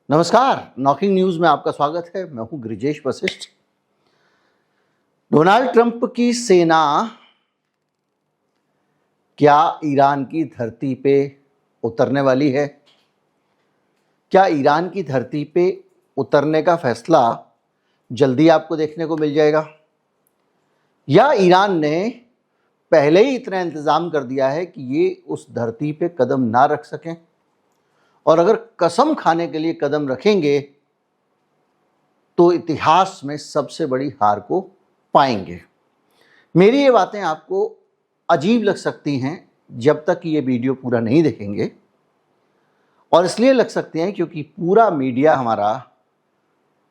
नमस्कार, knocking news में आपका स्वागत है। मैं हूं ब्रिजेश वशिष्ठ। डोनाल्ड ट्रंप की सेना क्या ईरान की धरती पे उतरने वाली है? क्या ईरान की धरती पे उतरने का फैसला जल्दी आपको देखने को मिल जाएगा, या ईरान ने पहले ही इतना इंतजाम कर दिया है कि ये उस धरती पे कदम ना रख सकें, और अगर कसम खाने के लिए कदम रखेंगे तो इतिहास में सबसे बड़ी हार को पाएंगे। मेरी ये बातें आपको अजीब लग सकती हैं जब तक कि ये वीडियो पूरा नहीं देखेंगे, और इसलिए लग सकते हैं क्योंकि पूरा मीडिया हमारा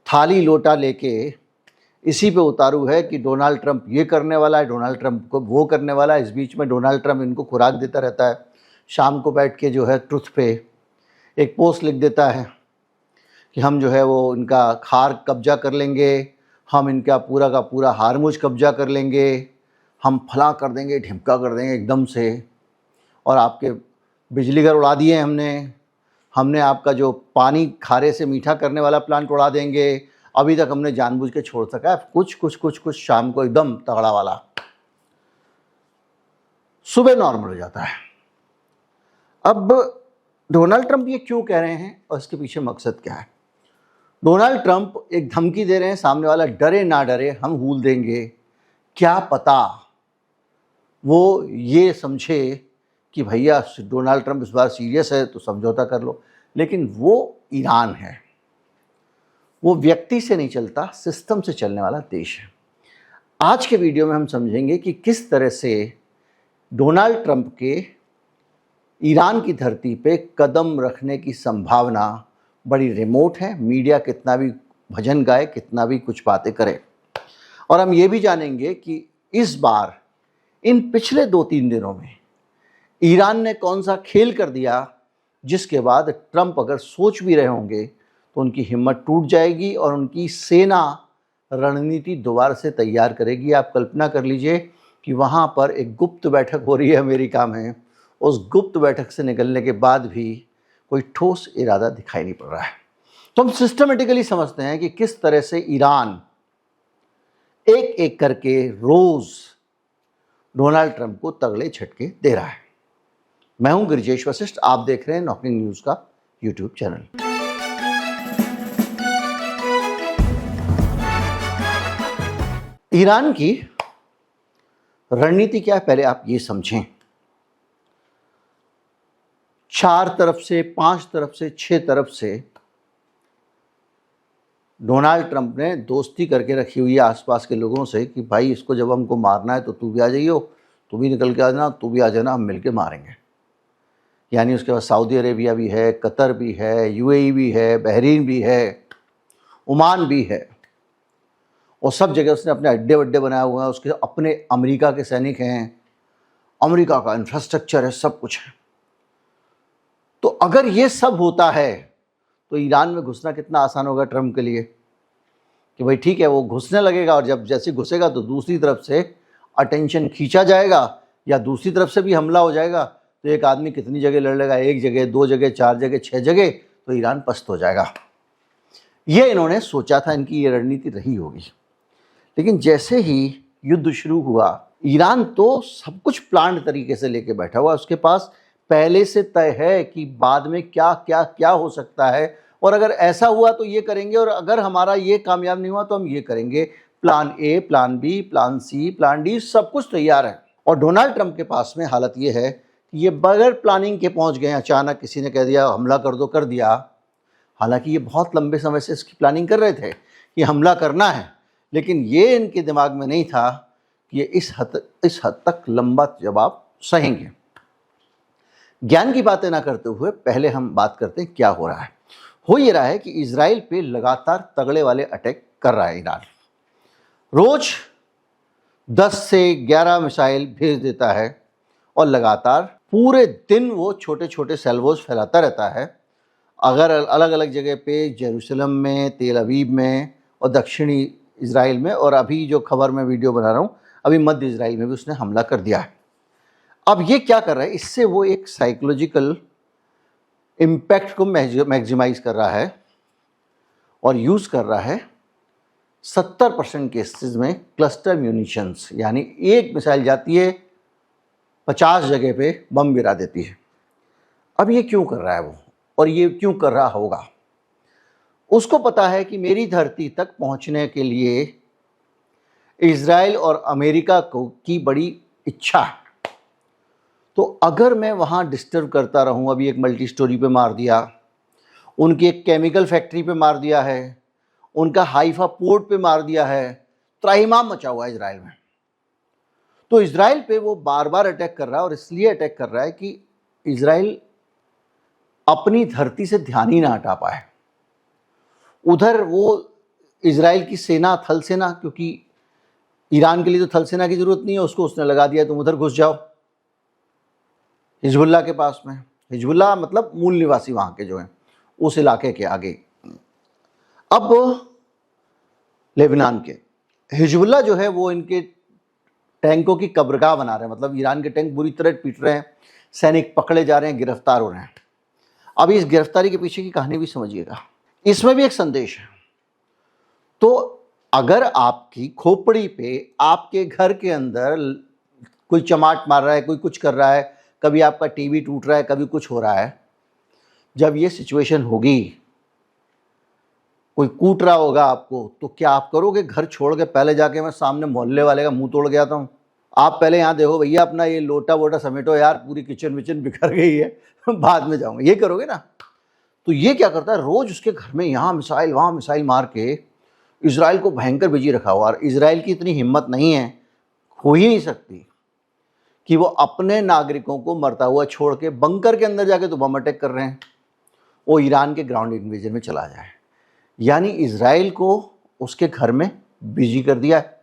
थाली लोटा लेके इसी पे उतारू है कि डोनाल्ड ट्रंप ये करने वाला है, डोनाल्ड ट्रंप को वो करने वाला है। इस बीच में डोनाल्ड ट्रंप इनको खुराक देता रहता है। शाम को बैठ के जो है ट्रुथ पे एक पोस्ट लिख देता है कि हम जो है वो इनका खार कब्जा कर लेंगे, हम इनका पूरा का पूरा हारमुज कब्जा कर लेंगे, हम फला कर देंगे, ढिमका कर देंगे एकदम से, और आपके बिजली घर उड़ा दिए हमने आपका जो पानी खारे से मीठा करने वाला प्लांट उड़ा देंगे। अभी तक हमने जानबूझ के छोड़ सका है कुछ शाम को एकदम तगड़ा वाला, सुबह नॉर्मल हो जाता है। अब डोनाल्ड ट्रंप ये क्यों कह रहे हैं और इसके पीछे मकसद क्या है? डोनाल्ड ट्रंप एक धमकी दे रहे हैं, सामने वाला डरे ना डरे हम हूल देंगे। क्या पता वो ये समझे कि भैया डोनाल्ड ट्रंप इस बार सीरियस है तो समझौता कर लो, लेकिन वो ईरान है, वो व्यक्ति से नहीं चलता, सिस्टम से चलने वाला देश है। आज के वीडियो में हम समझेंगे कि किस तरह से डोनाल्ड ट्रंप के ईरान की धरती पे कदम रखने की संभावना बड़ी रिमोट है। मीडिया कितना भी भजन गाए, कितना भी कुछ बातें करे, और हम ये भी जानेंगे कि इस बार इन पिछले 2-3 दिनों में ईरान ने कौन सा खेल कर दिया जिसके बाद ट्रंप अगर सोच भी रहे होंगे तो उनकी हिम्मत टूट जाएगी और उनकी सेना रणनीति दोबारा से तैयार करेगी। आप कल्पना कर लीजिए कि वहाँ पर एक गुप्त बैठक हो रही है अमेरिका में, उस गुप्त बैठक से निकलने के बाद भी कोई ठोस इरादा दिखाई नहीं पड़ रहा है। तो हम सिस्टमेटिकली समझते हैं कि किस तरह से ईरान एक एक करके रोज डोनाल्ड ट्रंप को तगड़े झटके दे रहा है। मैं हूं ब्रिजेश वशिष्ठ, आप देख रहे हैं नॉकिंग न्यूज का यूट्यूब चैनल। ईरान की रणनीति क्या है, पहले आप ये समझें। 4 तरफ से, 5 तरफ से, 6 तरफ से डोनाल्ड ट्रंप ने दोस्ती करके रखी हुई है आसपास के लोगों से कि भाई इसको जब हमको मारना है तो तू भी आ जाइयो, तू भी निकल के आ जाना, तू भी आ जाना, हम मिलके मारेंगे। यानी उसके बाद सऊदी अरेबिया भी है, कतर भी है, यूएई भी है, बहरीन भी है, ओमान भी है, और सब जगह उसने अपने अड्डे वड्डे बनाए हुए हैं। उसके अपने अमेरिका के सैनिक हैं, अमेरिका का इंफ्रास्ट्रक्चर है, सब कुछ है। तो अगर ये सब होता है तो ईरान में घुसना कितना आसान होगा ट्रंप के लिए कि भाई ठीक है वो घुसने लगेगा, और जब जैसे घुसेगा तो दूसरी तरफ से अटेंशन खींचा जाएगा या दूसरी तरफ से भी हमला हो जाएगा, तो एक आदमी कितनी जगह लड़ लेगा, 1 जगह, 2 जगह, 4 जगह, 6 जगह, तो ईरान पस्त हो जाएगा। ये इन्होंने सोचा था, इनकी ये रणनीति रही होगी। लेकिन जैसे ही युद्ध शुरू हुआ, ईरान तो सब कुछ प्लान्ड तरीके से लेके बैठा हुआ। उसके पास पहले से तय है कि बाद में क्या क्या क्या हो सकता है, और अगर ऐसा हुआ तो ये करेंगे, और अगर हमारा ये कामयाब नहीं हुआ तो हम ये करेंगे। Plan A, plan B, plan C, plan D, सब कुछ तैयार है। और डोनाल्ड ट्रंप के पास में हालत ये है कि ये बगैर प्लानिंग के पहुंच गए। अचानक किसी ने कह दिया हमला कर दो, कर दिया। हालांकि ये बहुत लंबे समय से इसकी प्लानिंग कर रहे थे कि हमला करना है, लेकिन ये इनके दिमाग में नहीं था कि ये इस हद तक लंबा जवाब सहेंगे। ज्ञान की बातें ना करते हुए पहले हम बात करते हैं क्या हो रहा है। हो ये रहा है कि इजराइल पे लगातार तगड़े वाले अटैक कर रहा है ईरान। रोज 10 से 11 मिसाइल भेज देता है, और लगातार पूरे दिन वो छोटे छोटे सेल्वोज फैलाता रहता है। अगर अलग अलग जगह पे, जेरूसलम में, तेल अवीव में, और दक्षिणी इजराइल में, और अभी जो खबर में वीडियो बना रहा हूँ अभी मध्य इजराइल में भी उसने हमला कर दिया है। अब ये क्या कर रहा है, इससे वो एक साइकोलॉजिकल इम्पैक्ट को मैक्सिमाइज कर रहा है और यूज़ कर रहा है 70% केसेस में क्लस्टर म्यूनिशंस, यानी एक मिसाइल जाती है 50 जगह पे बम गिरा देती है। अब ये क्यों कर रहा है वो, और ये क्यों कर रहा होगा? उसको पता है कि मेरी धरती तक पहुंचने के लिए इज़राइल और अमेरिका की बड़ी इच्छा है। तो अगर मैं वहाँ डिस्टर्ब करता रहूँ, अभी एक मल्टी स्टोरी पे मार दिया, उनकी एक केमिकल फैक्ट्री पे मार दिया है, उनका हाइफा पोर्ट पे मार दिया है, त्राहिमाम मचा हुआ है इज़राइल में। तो इज़राइल पे वो बार बार अटैक कर रहा है, और इसलिए अटैक कर रहा है कि इज़राइल अपनी धरती से ध्यान ही ना हटा पाए। उधर वो इज़राइल की सेना, थल सेना, क्योंकि ईरान के लिए तो थल सेना की ज़रूरत नहीं है, उसको उसने लगा दिया तुम उधर घुस जाओ हिजबुल्लाह के पास में। हिजबुल्लाह मतलब मूल निवासी वहाँ के जो हैं, उस इलाके के आगे। अब लेबनान के हिजबुल्लाह जो है वो इनके टैंकों की कब्रगाह बना रहे हैं, मतलब ईरान के टैंक बुरी तरह पीट रहे हैं, सैनिक पकड़े जा रहे हैं, गिरफ्तार हो रहे हैं। अब इस गिरफ्तारी के पीछे की कहानी भी समझिएगा, इसमें भी एक संदेश है। तो अगर आपकी खोपड़ी पे, आपके घर के अंदर कोई चमाट मार रहा है, कोई कुछ कर रहा है, कभी आपका टीवी टूट रहा है, कभी कुछ हो रहा है, जब ये सिचुएशन होगी, कोई कूट रहा होगा आपको, तो क्या आप करोगे? घर छोड़ के पहले जाके मैं सामने मोहल्ले वाले का मुंह तोड़ के आता हूँ? आप पहले यहाँ देखो भैया, अपना ये लोटा वोटा समेटो यार, पूरी किचन विचन बिखर गई है, बाद में जाऊँगा, ये करोगे ना? तो ये क्या करता है, रोज़ उसके घर में यहाँ मिसाइल वहाँ मिसाइल मार के इज़राइल को भयंकर बिजी रखा हुआ। और इज़राइल की इतनी हिम्मत नहीं है, हो ही नहीं सकती, कि वो अपने नागरिकों को मरता हुआ छोड़ के बंकर के अंदर जाके तो बम अटैक कर रहे हैं, वो ईरान के ग्राउंड इन्वेजन में चला जाए। यानी इज़राइल को उसके घर में बिजी कर दिया है,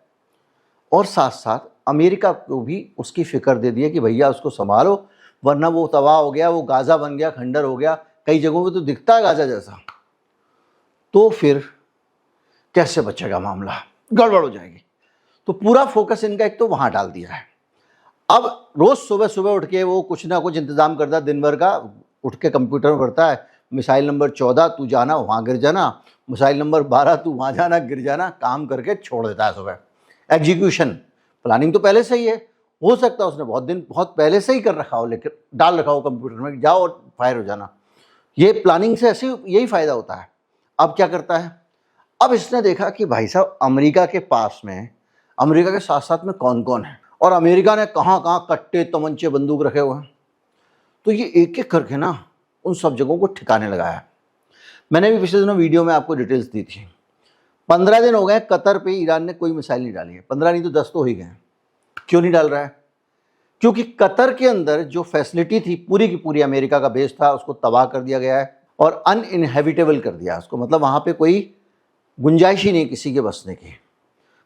और साथ साथ अमेरिका को भी उसकी फ़िक्र दे दी है कि भैया उसको संभालो, वरना वो तबाह हो गया, वो गाज़ा बन गया, खंडर हो गया, कई जगहों पे तो दिखता है गाज़ा जैसा, तो फिर कैसे बचेगा मामला, गड़बड़ हो जाएगी। तो पूरा फोकस इनका एक तो वहाँ डाल दिया है। अब रोज़ सुबह सुबह उठ के वो कुछ ना कुछ इंतज़ाम करता है दिन भर का, उठ के कंप्यूटर में करता है, मिसाइल नंबर 14 तू जाना वहाँ गिर जाना, मिसाइल नंबर 12 तू वहाँ जाना गिर जाना, काम करके छोड़ देता है सुबह। एग्जीक्यूशन प्लानिंग तो पहले से ही है, हो सकता है उसने बहुत पहले से ही कर रखा हो, लेकिन डाल रखा हो कंप्यूटर में, जाओ और फायर हो जाना। ये प्लानिंग से ऐसे यही फ़ायदा होता है। अब क्या करता है, अब इसने देखा कि भाई साहब अमेरिका के पास में, अमेरिका के साथ साथ में कौन कौन है, और अमेरिका ने कहाँ कहाँ कट्टे तमंचे बंदूक रखे हुए हैं, तो ये एक एक करके ना उन सब जगहों को ठिकाने लगाया। मैंने भी पिछले दिनों वीडियो में आपको डिटेल्स दी थी। 15 दिन हो गए कतर पे ईरान ने कोई मिसाइल नहीं डाली है, 15 नहीं तो 10 तो हो ही गए। क्यों नहीं डाल रहा है? क्योंकि कतर के अंदर जो फैसिलिटी थी पूरी की पूरी अमेरिका का बेस था, उसको तबाह कर दिया गया है और अनइनहेबिटेबल कर दिया उसको, मतलब वहाँ पे कोई गुंजाइश ही नहीं किसी के बसने की।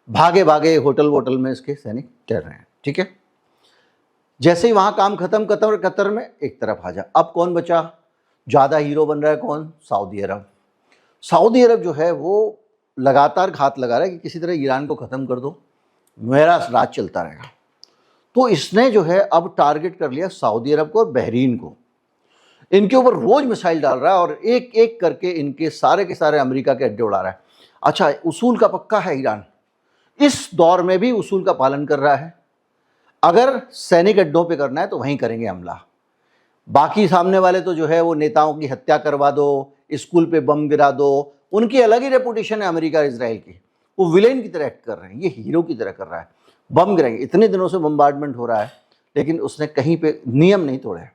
भागे भागे होटल वोटल में इसके सैनिक ठहर रहे हैं, ठीक है। जैसे ही वहाँ काम खत्म, कतर में एक तरफ आ जा। अब कौन बचा? ज़्यादा हीरो बन रहा है कौन? सऊदी अरब। सऊदी अरब जो है वो लगातार घात लगा रहा है कि किसी तरह ईरान को ख़त्म कर दो, मेरा राज चलता रहेगा। तो इसने जो है अब टारगेट कर लिया सऊदी अरब को और बहरीन को। इनके ऊपर रोज़ मिसाइल डाल रहा है और एक एक करके इनके सारे के सारे अमेरिका के अड्डे उड़ा रहा है। अच्छा, उसूल का पक्का है ईरान, इस दौर में भी उसूल का पालन कर रहा है। अगर सैनिक अड्डों पे करना है तो वहीं करेंगे हमला, बाकी सामने वाले तो जो है वो नेताओं की हत्या करवा दो, स्कूल पे बम गिरा दो, उनकी अलग ही रेपुटेशन है अमेरिका और इजराइल की। वो विलेन की तरह एक्ट कर रहे हैं, ये हीरो की तरह कर रहा है। बम गिराएंगे, इतने दिनों से बम्बार्डमेंट हो रहा है लेकिन उसने कहीं पे नियम नहीं तोड़े।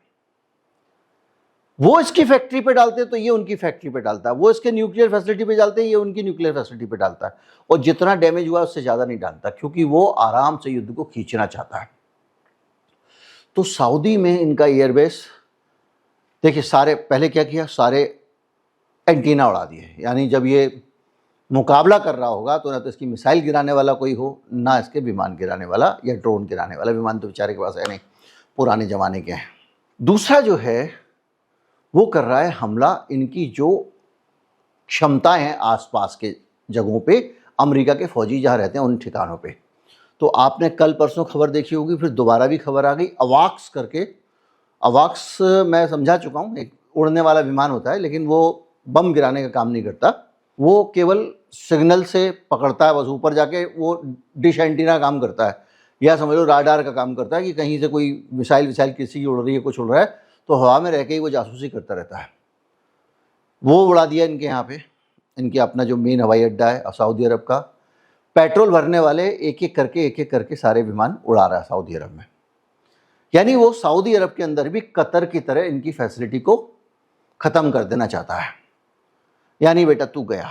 वो इसकी फैक्ट्री पे डालते हैं तो ये उनकी फैक्ट्री पे डालता है, वो इसके न्यूक्लियर फैसिलिटी पे डालते हैं, ये उनकी न्यूक्लियर फैसिलिटी पे डालता है। और जितना डैमेज हुआ उससे ज़्यादा नहीं डालता, क्योंकि वो आराम से युद्ध को खींचना चाहता है। तो सऊदी में इनका एयरबेस देखिए, सारे पहले क्या किया, सारे एंटीना उड़ा दिए। यानी जब ये मुकाबला कर रहा होगा तो ना तो इसकी मिसाइल गिराने वाला कोई हो, ना इसके विमान गिराने वाला या ड्रोन गिराने वाला। विमान तो बेचारे के पास है नहीं, पुराने ज़माने के हैं। दूसरा जो है वो कर रहा है हमला इनकी जो क्षमताएं हैं आसपास के जगहों पे, अमेरिका के फौजी जहाँ रहते हैं उन ठिकानों पे। तो आपने कल परसों खबर देखी होगी, फिर दोबारा भी खबर आ गई अवाक्स करके। अवाक्स मैं समझा चुका हूँ, एक उड़ने वाला विमान होता है लेकिन वो बम गिराने का काम नहीं करता, वो केवल सिग्नल से पकड़ता है, बस ऊपर जाके वो डिश एंटीना काम करता है, या समझ लो राडार का काम करता है कि कहीं से कोई मिसाइल विसाइल किसी की उड़ रही है, कुछ उड़ रहा है, तो हवा में रह के ही वो जासूसी करता रहता है। वो उड़ा दिया इनके यहाँ पे, इनके अपना जो मेन हवाई अड्डा है सऊदी अरब का, पेट्रोल भरने वाले एक एक करके सारे विमान उड़ा रहा है सऊदी अरब में। यानी वो सऊदी अरब के अंदर भी कतर की तरह इनकी फैसिलिटी को ख़त्म कर देना चाहता है। यानी बेटा तू गया।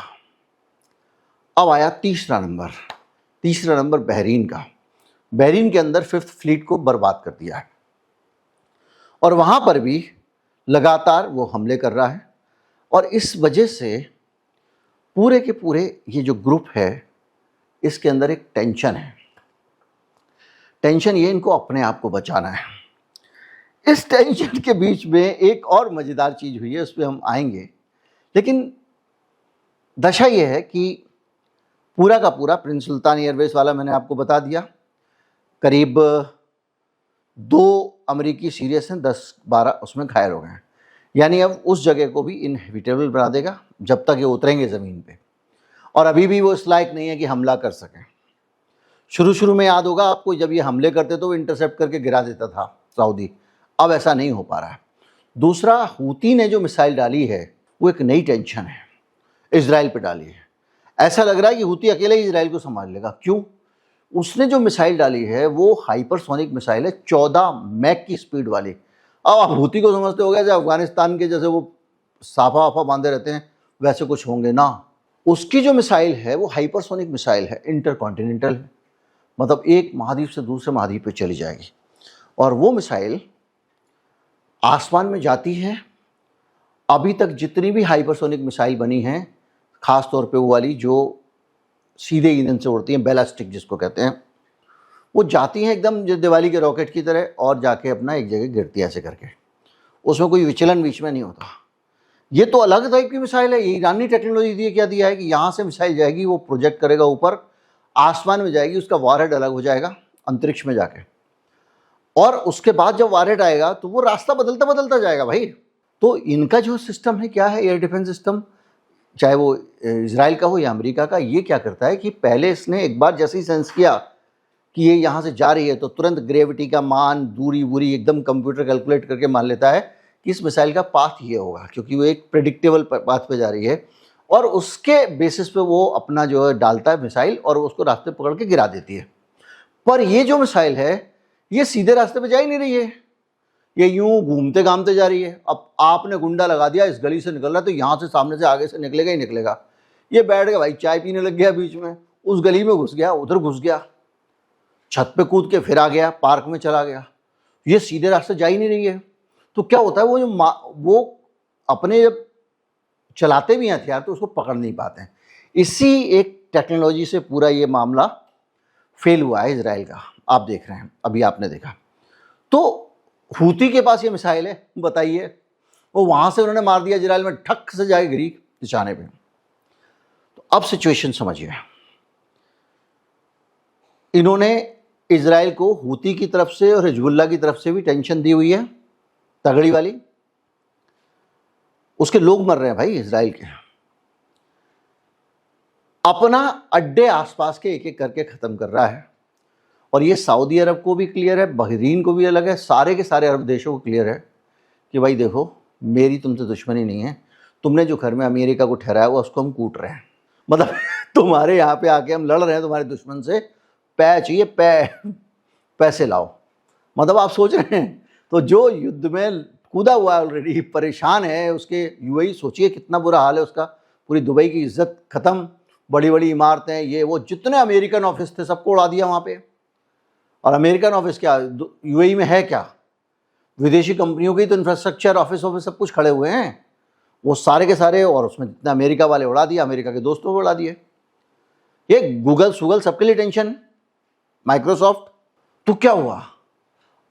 अब आया तीसरा नंबर बहरीन का। बहरीन के अंदर 5th फ्लीट को बर्बाद कर दिया है, और वहाँ पर भी लगातार वो हमले कर रहा है। और इस वजह से पूरे के पूरे ये जो ग्रुप है इसके अंदर एक टेंशन है। टेंशन ये, इनको अपने आप को बचाना है। इस टेंशन के बीच में एक और मज़ेदार चीज़ हुई है, उस पर हम आएंगे। लेकिन दशा ये है कि पूरा का पूरा प्रिंस सुल्तान एयरवेज वाला मैंने आपको बता दिया, करीब 2 अमेरिकी सीरियस हैं, 10-12 उसमें घायल हो गए हैं। यानी अब उस जगह को भी इनहेबिटेबल बना देगा जब तक ये उतरेंगे ज़मीन पे, और अभी भी वो इस लायक नहीं है कि हमला कर सकें। शुरू में याद होगा आपको, जब ये हमले करते तो वो इंटरसेप्ट करके गिरा देता था सऊदी, अब ऐसा नहीं हो पा रहा है। दूसरा, हूती ने जो मिसाइल डाली है वो एक नई टेंशन है, इजराइल पे डाली है। ऐसा लग रहा है कि हूती अकेले ही इजराइल को संभाल लेगा। क्यों? उसने जो मिसाइल डाली है वो हाइपरसोनिक मिसाइल है, 14 मैक की स्पीड वाली। अब आप हूती को समझते हो गए जैसे अफगानिस्तान के जैसे वो साफा वाफा बांधे रहते हैं वैसे कुछ होंगे ना। उसकी जो मिसाइल है वो हाइपरसोनिक मिसाइल है, इंटरकॉन्टिनेंटल है, मतलब एक महाद्वीप से दूसरे महाद्वीप पे चली जाएगी। और वो मिसाइल आसमान में जाती है। अभी तक जितनी भी हाइपरसोनिक मिसाइल बनी हैं, ख़ास तौर पे वो वाली जो सीधे ईंधन से उड़ती हैं, बैलिस्टिक जिसको कहते हैं, वो जाती हैं एकदम जो दिवाली के रॉकेट की तरह, और जाके अपना एक जगह गिरती है ऐसे करके। उसमें कोई विचलन बीच में नहीं होता। ये तो अलग टाइप की मिसाइल है, ये ईरानी टेक्नोलॉजी दी क्या दिया है कि यहाँ से मिसाइल जाएगी, वो प्रोजेक्ट करेगा ऊपर, आसमान में जाएगी, उसका वॉरहेड अलग हो जाएगा अंतरिक्ष में जाके, और उसके बाद जब वॉरहेड आएगा तो वो रास्ता बदलता बदलता जाएगा भाई। तो इनका जो सिस्टम है क्या है, एयर डिफेंस सिस्टम, चाहे वो इजराइल का हो या अमेरिका का, ये क्या करता है कि पहले इसने एक बार जैसे ही सेंस किया कि ये यहाँ से जा रही है तो तुरंत ग्रेविटी का मान, दूरी वूरी एकदम कंप्यूटर कैलकुलेट करके मान लेता है कि इस मिसाइल का पाथ ये होगा, क्योंकि वो एक प्रेडिक्टेबल पाथ पे जा रही है, और उसके बेसिस पे वो अपना जो है डालता है मिसाइल और उसको रास्ते पकड़ के गिरा देती है। पर ये जो मिसाइल है ये सीधे रास्ते पे जा ही नहीं रही है, ये यूं घूमते घामते जा रही है। अब आपने गुंडा लगा दिया, इस गली से निकल रहा है तो यहाँ से सामने से आगे से निकलेगा ही निकलेगा। ये बैठ गया भाई, चाय पीने लग गया, बीच में उस गली में घुस गया, उधर घुस गया, छत पे कूद के फिर आ गया, पार्क में चला गया, ये सीधे रास्ते जा ही नहीं रही है। तो क्या होता है, वो अपने जब चलाते भी हैं हथियार तो उसको पकड़ नहीं पाते हैं। इसी एक टेक्नोलॉजी से पूरा ये मामला फेल हुआ है इजराइल का, आप देख रहे हैं, अभी आपने देखा। तो हूती के पास ये मिसाइल है, बताइए, वो वहां से उन्होंने मार दिया, इजराइल में ठक से जाके गिरी निशाने पे। तो अब सिचुएशन समझिए, इन्होंने इजराइल को हूती की तरफ से और हिजबुल्लाह की तरफ से भी टेंशन दी हुई है तगड़ी वाली। उसके लोग मर रहे हैं भाई इजराइल के। अपना अड्डे आसपास के एक एक करके ख़त्म कर रहा है, और ये सऊदी अरब को भी क्लियर है, बहरीन को भी अलग है, सारे के सारे अरब देशों को क्लियर है कि भाई देखो, मेरी तुमसे दुश्मनी नहीं है, तुमने जो घर में अमेरिका को ठहराया हुआ उसको हम कूट रहे हैं, मतलब तुम्हारे यहाँ पे आके हम लड़ रहे हैं तुम्हारे दुश्मन से, पै चाहिए, पैसे लाओ। मतलब आप सोच रहे हैं, तो जो युद्ध में कूदा हुआ है ऑलरेडी, परेशान है, उसके यूएई सोचिए कितना बुरा हाल है उसका, पूरी दुबई की इज्जत ख़त्म, बड़ी बड़ी इमारतें, ये वो जितने अमेरिकन ऑफिस थे सबको उड़ा दिया वहाँ पे। और अमेरिकन ऑफिस क्या यूएई में है क्या, विदेशी कंपनियों की तो इंफ्रास्ट्रक्चर ऑफिस सब कुछ खड़े हुए हैं, वो सारे के सारे, और उसमें जितने अमेरिका वाले उड़ा दिया, अमेरिका के दोस्तों को उड़ा दिए। ये गूगल सबके लिए टेंशन, माइक्रोसॉफ्ट। तो क्या हुआ,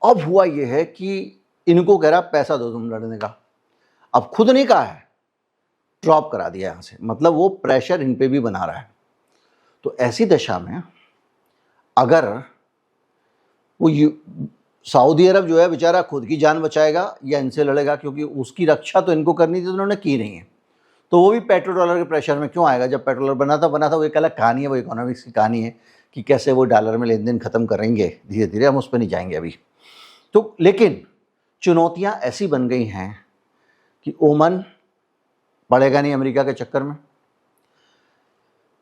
अब हुआ ये है कि इनको कह रहा पैसा दो तुम लड़ने का, अब खुद नहीं कहा है, ड्रॉप करा दिया यहाँ से, मतलब वो प्रेशर इन पे भी बना रहा है। तो ऐसी दशा में अगर वो सऊदी अरब जो है बेचारा खुद की जान बचाएगा या इनसे लड़ेगा, क्योंकि उसकी रक्षा तो इनको करनी थी तो उन्होंने की नहीं है, तो वो भी पेट्रो डॉलर के प्रेशर में क्यों आएगा? जब पेट्रो डॉलर बना था वो एक अलग कहानी है, वो इकोनॉमिक्स की कहानी है कि कैसे वो डॉलर में लेन देन खत्म करेंगे धीरे धीरे, हम उस पर नहीं जाएंगे अभी। तो लेकिन चुनौतियाँ ऐसी बन गई हैं कि ओमान पड़ेगा नहीं अमेरिका के चक्कर में,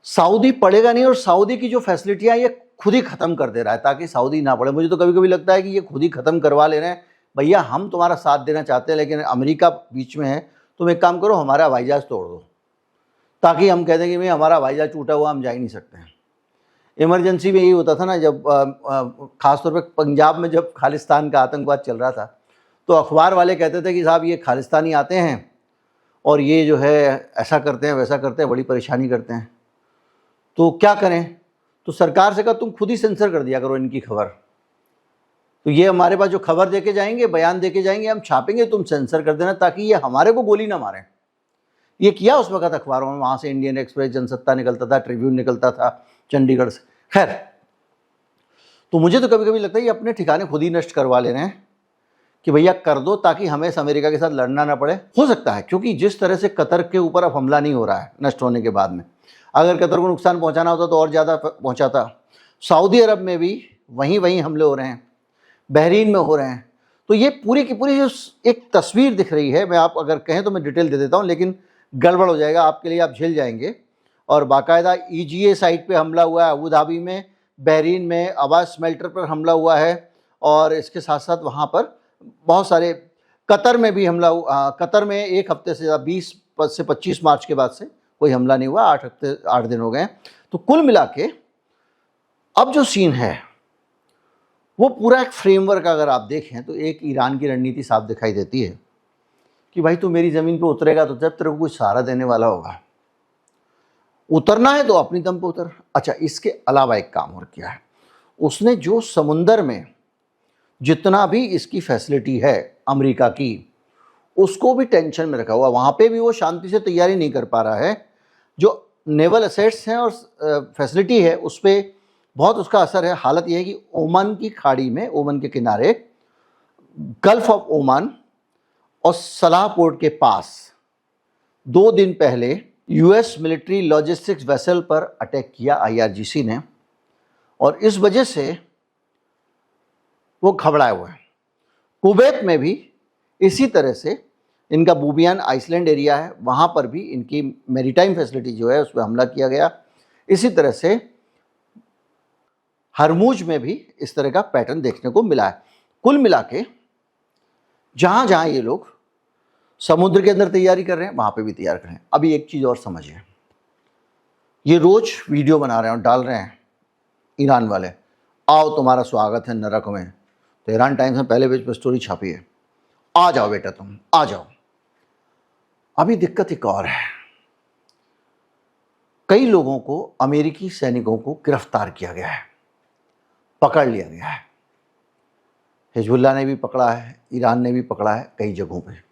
सऊदी पड़ेगा नहीं, और सऊदी की जो फैसिलिटियाँ ये खुद ही ख़त्म कर दे रहा है ताकि सऊदी ना पड़े। मुझे तो कभी कभी लगता है कि ये खुद ही ख़त्म करवा ले रहे हैं, भैया हम तुम्हारा साथ देना चाहते हैं लेकिन अमेरिका बीच में है, तुम एक काम करो हमारा हवाई जहाज़ तोड़ दो, ताकि हम कह दें कि भाई हमारा हवाई जहाज़ टूटा हुआ, हम जा ही नहीं सकते हैं। इमरजेंसी में यही होता था ना, जब ख़ासतौर पर पंजाब में जब खालिस्तान का आतंकवाद चल रहा था तो अखबार वाले कहते थे कि साहब ये खालिस्तानी आते हैं और ये जो है ऐसा करते हैं वैसा करते हैं, बड़ी परेशानी करते हैं। तो क्या करें? तो सरकार से कहा तुम खुद ही सेंसर कर दिया करो इनकी खबर। तो ये हमारे पास जो खबर देके जाएंगे, बयान देके जाएंगे, हम छापेंगे, तुम सेंसर कर देना ताकि ये हमारे को गोली ना मारें। ये किया उस वक्त अखबारों में, वहाँ से इंडियन एक्सप्रेस, जनसत्ता निकलता था, ट्रिब्यून निकलता था चंडीगढ़ से। खैर, तो मुझे तो कभी कभी लगता है ये अपने ठिकाने खुद ही नष्ट करवा ले रहे हैं कि भैया कर दो ताकि हमें अमेरिका के साथ लड़ना ना पड़े। हो सकता है क्योंकि जिस तरह से कतर के ऊपर अब हमला नहीं हो रहा है नष्ट होने के बाद में, अगर कतर को नुकसान पहुंचाना होता तो और ज़्यादा पहुंचाता। सऊदी अरब में भी वहीं हमले हो रहे हैं, बहरीन में हो रहे हैं। तो ये पूरी की पूरी जो एक तस्वीर दिख रही है, मैं आप अगर कहें तो मैं डिटेल दे देता हूँ लेकिन गड़बड़ हो जाएगा आपके लिए, आप झेल जाएंगे। और बाकायदा EGA साइट पे हमला हुआ है अबू धाबी में, बहरीन में अब्बास स्मेल्टर पर हमला हुआ है, और इसके साथ साथ वहाँ पर बहुत सारे, कतर में भी हमला हुआ। कतर में एक हफ्ते से 20 से 25 मार्च के बाद से कोई हमला नहीं हुआ, 8 दिन हो गए। तो कुल मिला के अब जो सीन है वो पूरा एक फ्रेमवर्क अगर आप देखें तो एक ईरान की रणनीति साफ दिखाई देती है कि भाई तू मेरी ज़मीन पे उतरेगा तो जब तेरे को कोई सहारा देने वाला होगा, उतरना है तो अपनी दम पे उतर। अच्छा, इसके अलावा एक काम और किया है उसने, जो समुंदर में जितना भी इसकी फैसिलिटी है अमेरिका की, उसको भी टेंशन में रखा हुआ, वहाँ पे भी वो शांति से तैयारी नहीं कर पा रहा है। जो नेवल असेट्स हैं और फैसिलिटी है उस पर बहुत उसका असर है। हालत यह है कि ओमान की खाड़ी में, ओमान के किनारे, गल्फ ऑफ ओमान और सलाह पोर्ट के पास 2 दिन पहले US मिलिट्री लॉजिस्टिक्स वेसल पर अटैक किया IRGC ने, और इस वजह से वो घबराए हुए हैं। कुवैत में भी इसी तरह से, इनका बूबियान आइसलैंड एरिया है, वहाँ पर भी इनकी मैरीटाइम फैसिलिटी जो है उस पर हमला किया गया। इसी तरह से हरमुज में भी इस तरह का पैटर्न देखने को मिला है। कुल मिला के जहाँ जहाँ ये लोग समुद्र के अंदर तैयारी कर रहे हैं वहाँ पे भी तैयार कर रहे हैं। अभी एक चीज़ और समझिए, ये रोज़ वीडियो बना रहे हैं और डाल रहे हैं ईरान वाले, आओ तुम्हारा स्वागत है नरक में। तो ईरान टाइम्स में पहले पेज पर स्टोरी छापी है, आ जाओ बेटा तुम आ जाओ। अभी दिक्कत एक और है, कई लोगों को, अमेरिकी सैनिकों को गिरफ्तार किया गया है, पकड़ लिया गया है। हिजबुल्लाह ने भी पकड़ा है, ईरान ने भी पकड़ा है कई जगहों पे।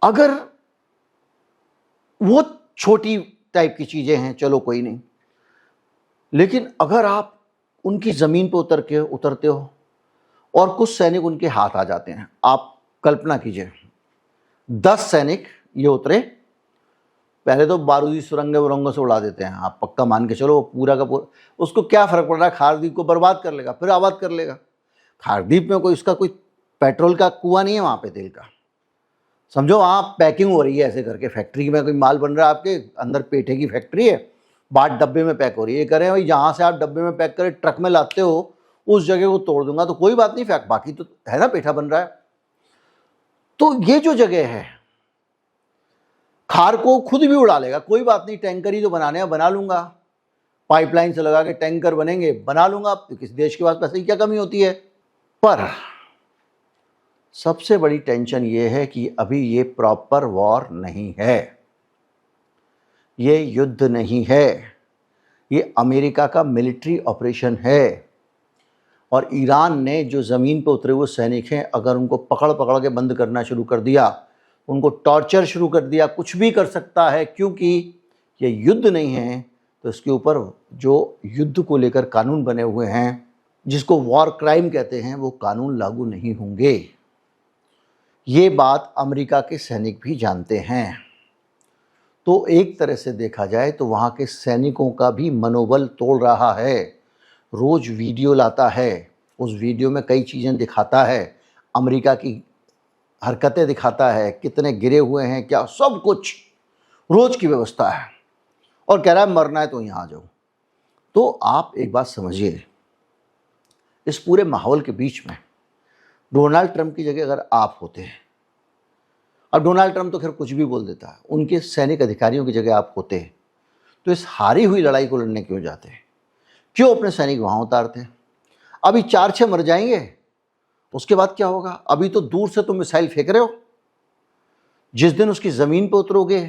अगर वो छोटी टाइप की चीज़ें हैं चलो कोई नहीं, लेकिन अगर आप उनकी ज़मीन पर उतरते हो और कुछ सैनिक उनके हाथ आ जाते हैं, आप कल्पना कीजिए 10 सैनिक ये उतरे, पहले तो बारूदी सुरंगें वरंगों से उड़ा देते हैं, आप पक्का मान के चलो, वो पूरा का पूरा, उसको क्या फ़र्क पड़ रहा है, खारदीप को बर्बाद कर लेगा फिर आबाद कर लेगा। खारदीप में कोई उसका कोई पेट्रोल का कुआं नहीं है वहाँ पे, तेल का, समझो वहाँ पैकिंग हो रही है ऐसे करके, फैक्ट्री में कोई माल बन रहा है, आपके अंदर पेठे की फैक्ट्री है, बाट डब्बे में पैक हो रही है। ये करें भाई जहाँ से आप डब्बे में पैक करें ट्रक में लाते हो उस जगह को तोड़ दूंगा तो कोई बात नहीं, फैक्ट बाकी तो है ना, पेठा बन रहा है। तो ये जो जगह है, खार को खुद भी उड़ा लेगा, कोई बात नहीं, टैंकर ही तो बनाने हैं, बना लूंगा, पाइपलाइन से लगा के टैंकर बनेंगे, बना लूंगा, तो किस देश के पास पैसे की क्या कमी होती है। पर सबसे बड़ी टेंशन ये है कि अभी ये प्रॉपर वॉर नहीं है, ये युद्ध नहीं है, ये अमेरिका का मिलिट्री ऑपरेशन है। और ईरान ने जो ज़मीन पर उतरे हुए सैनिक हैं, अगर उनको पकड़ पकड़ के बंद करना शुरू कर दिया, उनको टॉर्चर शुरू कर दिया, कुछ भी कर सकता है, क्योंकि ये युद्ध नहीं है, तो इसके ऊपर जो युद्ध को लेकर कानून बने हुए हैं, जिसको वॉर क्राइम कहते हैं, वो कानून लागू नहीं होंगे। ये बात अमेरिका के सैनिक भी जानते हैं। तो एक तरह से देखा जाए तो वहाँ के सैनिकों का भी मनोबल तोड़ रहा है। रोज़ वीडियो लाता है, उस वीडियो में कई चीज़ें दिखाता है, अमेरिका की हरकतें दिखाता है, कितने गिरे हुए हैं, क्या सब कुछ रोज़ की व्यवस्था है, और कह रहा है मरना है तो यहाँ आ जाओ। तो आप एक बात समझिए, इस पूरे माहौल के बीच में डोनाल्ड ट्रंप की जगह अगर आप होते हैं, अब डोनाल्ड ट्रंप तो खैर कुछ भी बोल देता है, उनके सैनिक अधिकारियों की जगह आप होते हैं, तो इस हारी हुई लड़ाई को लड़ने क्यों जाते हैं? क्यों अपने सैनिक वहाँ उतारते हैं? अभी 4-6 मर जाएंगे, उसके बाद क्या होगा? अभी तो दूर से तुम मिसाइल फेंक रहे हो, जिस दिन उसकी ज़मीन पर उतरोगे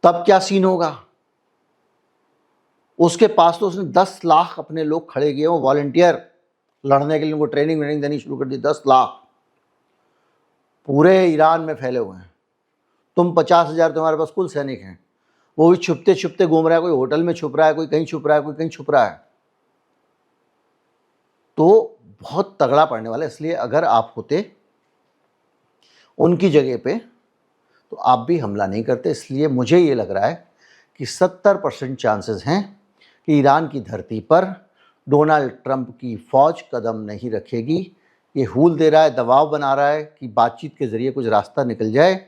तब क्या सीन होगा? उसके पास तो उसने 10 लाख अपने लोग खड़े किए, वो वॉलंटियर लड़ने के लिए, उनको ट्रेनिंग देनी शुरू कर दी। 10 लाख पूरे ईरान में फैले हुए हैं। तुम 50,000 तुम्हारे पास कुल सैनिक हैं, वो भी छुपते छुपते घूम रहा है, कोई होटल में छुप रहा है, कोई कहीं छुप रहा है, कोई कहीं छुप रहा है। तो बहुत तगड़ा पड़ने वाला है। इसलिए अगर आप होते उनकी जगह पे तो आप भी हमला नहीं करते। इसलिए मुझे ये लग रहा है कि 70% चांसेस हैं कि ईरान की धरती पर डोनाल्ड ट्रंप की फ़ौज कदम नहीं रखेगी। ये हूल दे रहा है, दबाव बना रहा है कि बातचीत के ज़रिए कुछ रास्ता निकल जाए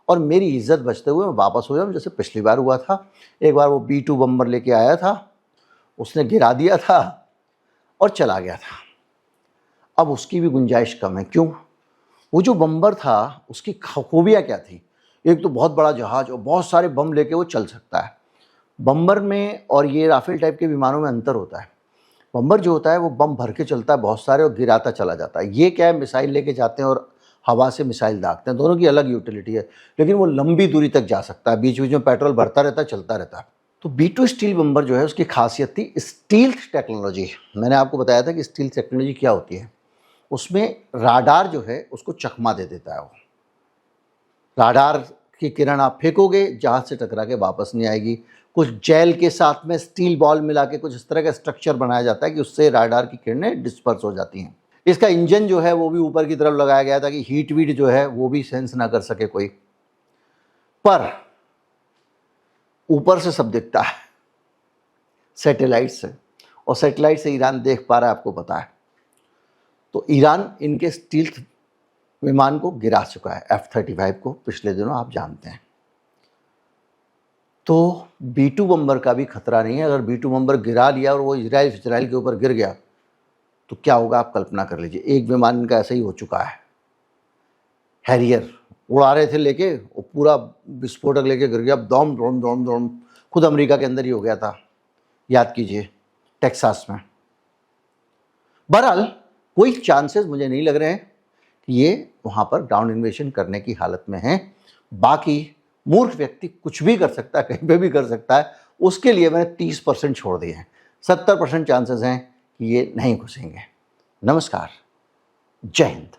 और मेरी इज्जत बचते हुए मैं वापस हो जाऊँ, जैसे पिछली बार हुआ था। एक बार वो B-2 बम्बर लेके आया था, उसने गिरा दिया था और चला गया था। अब उसकी भी गुंजाइश कम है। क्यों? वो जो बम्बर था उसकी खूबियाँ क्या थी? एक तो बहुत बड़ा जहाज़ और बहुत सारे बम लेके वो चल सकता है। बम्बर में और ये राफेल टाइप के विमानों में अंतर होता है। बम्बर जो होता है वो बम भर के चलता है बहुत सारे और गिराता चला जाता है। ये क्या है, मिसाइल लेके जाते हैं और हवा से मिसाइल दागते हैं। दोनों की अलग यूटिलिटी है, लेकिन वो लंबी दूरी तक जा सकता है, बीच बीच में पेट्रोल भरता रहता है, चलता रहता है। तो B-2 स्टील बम्बर जो है उसकी खासियत थी स्टील्थ टेक्नोलॉजी। मैंने आपको बताया था कि स्टील्थ टेक्नोलॉजी क्या होती है। उसमें राडार जो है उसको चकमा दे देता है। वो राडार की किरण आप फेंकोगे, जहाज से टकरा के वापस नहीं आएगी। कुछ जेल के साथ में स्टील बॉल मिला के कुछ इस तरह का स्ट्रक्चर बनाया जाता है कि उससे राडार की किरणें डिस्पर्स हो जाती हैं। इसका इंजन जो है वो भी ऊपर की तरफ लगाया गया था कि हीट वीट जो है वो भी सेंस ना कर सके कोई। पर ऊपर से सब दिखता है, सैटेलाइट से, और सैटेलाइट से ईरान देख पा रहा है, आपको पता है। तो ईरान इनके स्टील्थ विमान को गिरा चुका है, F-35 को, पिछले दिनों, आप जानते हैं। तो B-2 बम्बर का भी खतरा नहीं है। अगर B-2 बम्बर गिरा लिया और वो इजराइल के ऊपर गिर गया तो क्या होगा, आप कल्पना कर लीजिए। एक विमान इनका ऐसा ही हो चुका है, हैरियर उड़ा रहे थे लेके, वो पूरा विस्फोटक लेके गिर गया, दौम दौम दौम दौम, खुद अमेरिका के अंदर ही हो गया था, याद कीजिए, टेक्सास में। बहरहाल कोई चांसेस मुझे नहीं लग रहे हैं कि ये वहाँ पर ग्राउंड इन्वेजन करने की हालत में हैं। बाकी मूर्ख व्यक्ति कुछ भी कर सकता है, कहीं पे भी कर सकता है, उसके लिए मैंने 30% छोड़ दिए हैं। 70% चांसेस हैं कि ये नहीं घुसेंगे। नमस्कार, जय हिंद।